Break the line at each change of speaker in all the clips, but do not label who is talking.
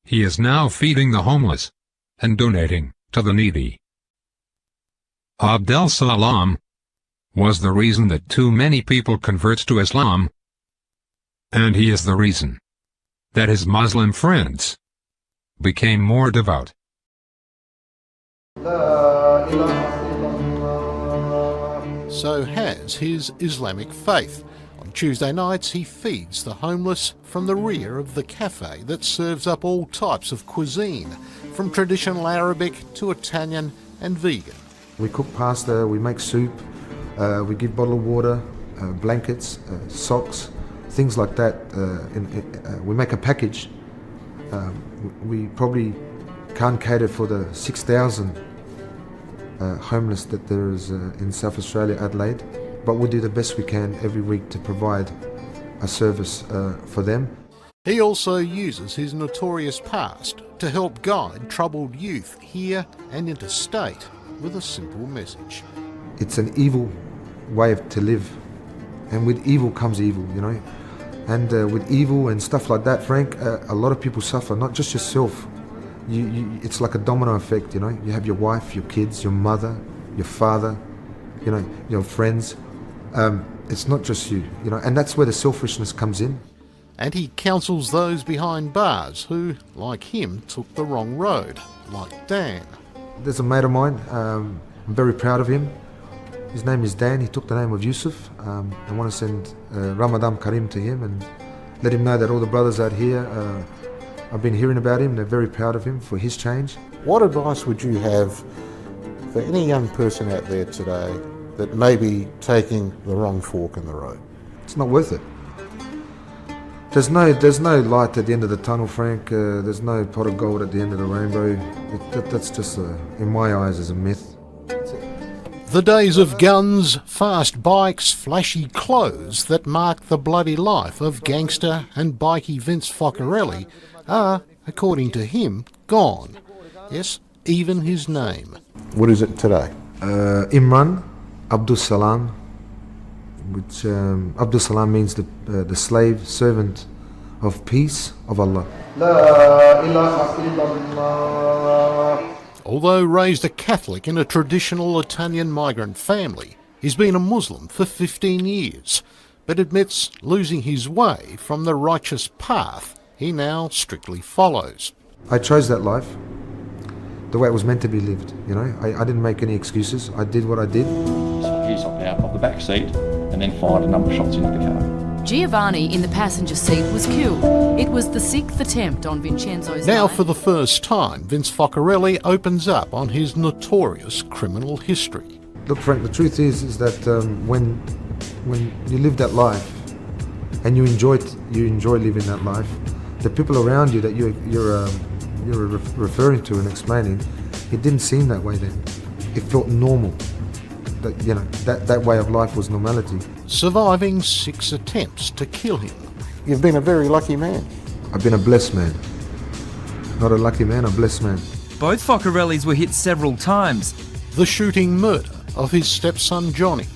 He is now feeding the homeless and donating to the needy. Abdel Salam was the reason that too many people convert to Islam, and he is the reason that his Muslim friends became more devout.
So has his Islamic faith. On Tuesday nights he feeds the homeless from the rear of the cafe that serves up all types of cuisine, from traditional Arabic to Italian and vegan.
We cook pasta, we make soup, we give bottled water, blankets, socks, things like that. We make a package. We probably can't cater for the 6,000 homeless that there is in South Australia, Adelaide, but we do the best we can every week to provide a service for them.
He also uses his notorious past to help guide troubled youth here and interstate with a simple message.
It's an evil way to live, and with evil comes evil, you know. And with evil and stuff like that, Frank, a lot of people suffer, not just yourself. It's like a domino effect, you know. You have your wife, your kids, your mother, your father, you know, your friends. It's not just you, you know, and that's where the selfishness comes in.
And he counsels those behind bars who, like him, took the wrong road, like Dan.
There's a mate of mine, I'm very proud of him. His name is Dan, he took the name of Yusuf. I want to send Ramadan Karim to him and let him know that all the brothers out here, I've been hearing about him, they're very proud of him for his change.
What advice would you have for any young person out there today that may be taking the wrong fork in the road?
It's not worth it. There's no light at the end of the tunnel, Frank. There's no pot of gold at the end of the rainbow. That's just, in my eyes, is a myth.
The days of guns, fast bikes, flashy clothes that marked the bloody life of gangster and bikie Vince Foccarelli are, according to him, gone. Yes, even his name. What is it today?
Imran Abdul Salam, which Abdul Salam means the slave servant of peace of Allah.
La ilaha illallah. Although raised a Catholic in a traditional Italian migrant family, he's been a Muslim for 15 years, but admits losing his way from the righteous path he now strictly follows.
I chose that life the way it was meant to be lived, you know. I didn't make any excuses. I did what I did.
So he hopped out of the back seat and then fired a number of shots into the car.
Giovanni in the passenger seat was killed. It was the 6th attempt on Vincenzo's
Now
life.
for the first time, Vince Foccarelli opens up on his notorious criminal history.
Look, Frank, the truth is that when you live that life and you enjoy living that life, the people around you that you're referring to and explaining, it didn't seem that way then. It felt normal. That, you know, that way of life was normality.
Surviving 6 attempts to kill him. You've been a very lucky man.
I've been a blessed man. Not a lucky man, a blessed man.
Both Foccarellis were hit several times.
The shooting murder of his stepson Johnny.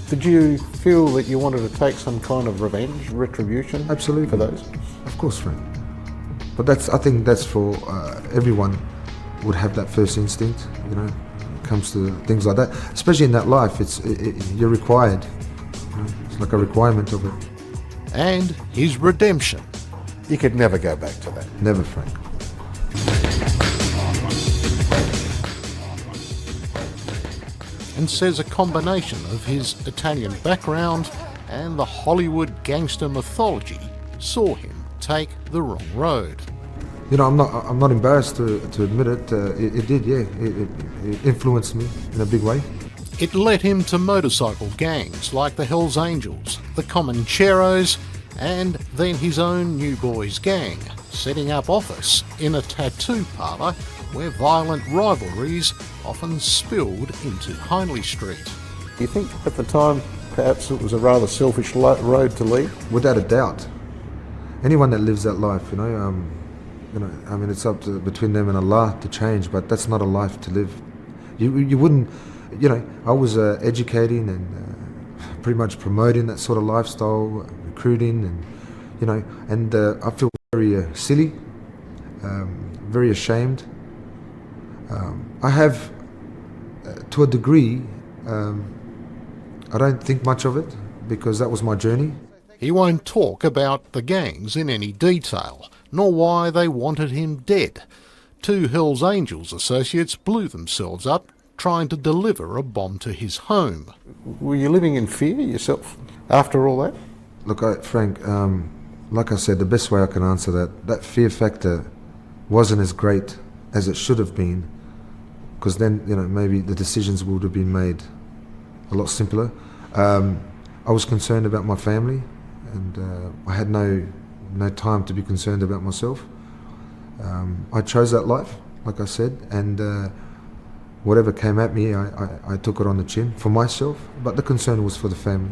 Did you feel that you wanted to take some kind of revenge, retribution?
Absolutely.
For those?
Of course, Frank. But I think that's for everyone would have that first instinct, you know, when it comes to things like that. Especially in that life, you're required. You know, it's like a requirement of it.
And his redemption. You could never go back to that.
Never, Frank.
And says a combination of his Italian background and the Hollywood gangster mythology saw him take the wrong road.
You know, I'm not embarrassed to admit it. It did, yeah. It influenced me in a big way.
It led him to motorcycle gangs like the Hells Angels, the Comancheros, and then his own New Boys gang, setting up office in a tattoo parlour where violent rivalries often spilled into Hindley Street. Do you think at the time perhaps it was a rather selfish road to lead?
Without a doubt. Anyone that lives that life, you know, I mean, it's up to between them and Allah to change, but that's not a life to live. You wouldn't, you know, I was educating and pretty much promoting that sort of lifestyle, recruiting, and you know, and I feel very silly very ashamed. I have, to a degree, I don't think much of it because that was my journey.
He won't talk about the gangs in any detail, nor why they wanted him dead. 2 Hells Angels associates blew themselves up trying to deliver a bomb to his home. Were you living in fear yourself after all that?
Look, Frank, like I said, the best way I can answer that fear factor wasn't as great as it should have been, because then, maybe the decisions would have been made a lot simpler. I was concerned about my family, and I had no time to be concerned about myself. I chose that life, like I said, and whatever came at me, I took it on the chin for myself, but the concern was for the family.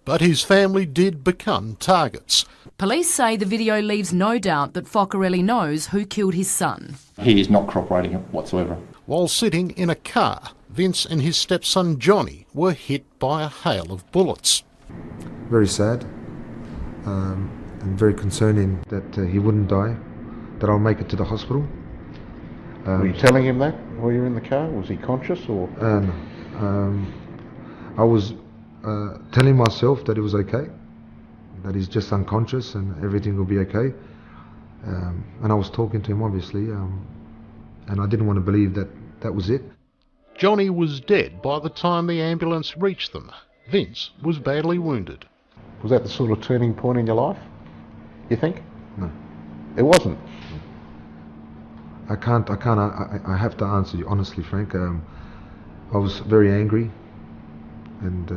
But his family did become targets.
Police say the video leaves no doubt that Focarelli knows who killed his son.
He is not cooperating whatsoever.
While sitting in a car, Vince and his stepson Johnny were hit by a hail of bullets.
Very sad, and very concerning that he wouldn't die, that I'll make it to the hospital.
Were you telling him that while you were in the car? Was he conscious or?
No. I was telling myself that it was okay, that he's just unconscious and everything will be okay. And I was talking to him, obviously, and I didn't want to believe that was it.
Johnny was dead by the time the ambulance reached them. Vince was badly wounded. Was that the sort of turning point in your life, you think?
No.
It wasn't?
I have to answer you honestly, Frank. I was very angry and,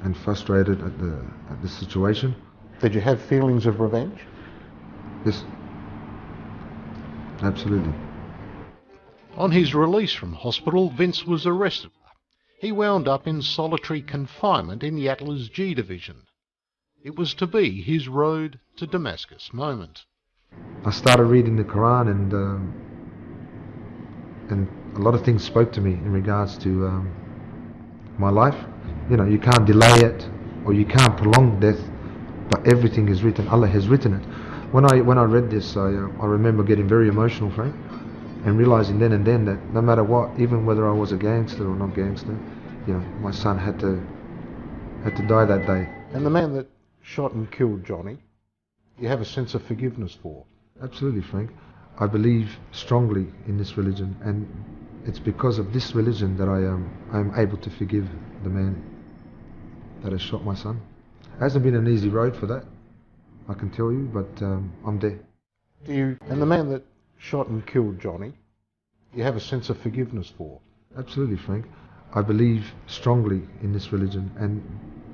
and frustrated at the situation.
Did you have feelings of revenge?
Yes. Absolutely.
On his release from hospital, Vince was arrested. He wound up in solitary confinement in Yatla's G Division. It was to be his road to Damascus moment.
I started reading the Quran, and a lot of things spoke to me in regards to my life. You can't delay it, or you can't prolong death, but everything is written. Allah has written it. When I read this, I remember getting very emotional, Frank, and realizing then and then that no matter what, even whether I was a gangster or not gangster, my son had to die that day.
And the man that shot and killed Johnny, you have a sense of forgiveness for?
Absolutely, Frank. I believe strongly in this religion, and it's because of this religion that I am able to forgive the man that has shot my son. It hasn't been an easy road for that, I can tell you, but I'm there.
And the man that shot and killed Johnny, you have a sense of forgiveness for?
Absolutely, Frank. I believe strongly in this religion, and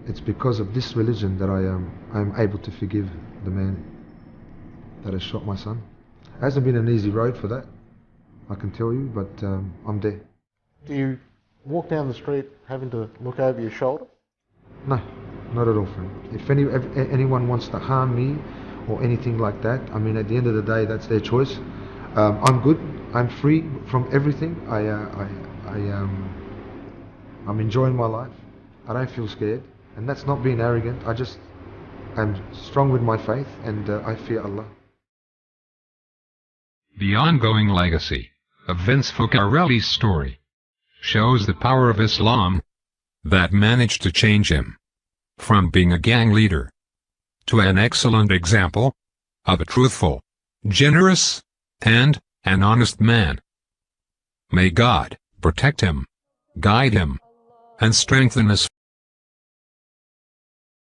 it's because of this religion that I am able to forgive the man that has shot my son. It hasn't been an easy road for that, I can tell you, but I'm there.
Do you walk down the street having to look over your shoulder?
No, not at all, Frank. If anyone wants to harm me or anything like that, I mean, at the end of the day, that's their choice. I'm good. I'm free from everything. I'm enjoying my life. I don't feel scared, and that's not being arrogant. I'm strong with my faith, and I fear Allah.
The ongoing legacy of Vince Focarelli's story shows the power of Islam that managed to change him from being a gang leader to an excellent example of a truthful, generous, and an honest man. May God protect him, guide him, and strengthen his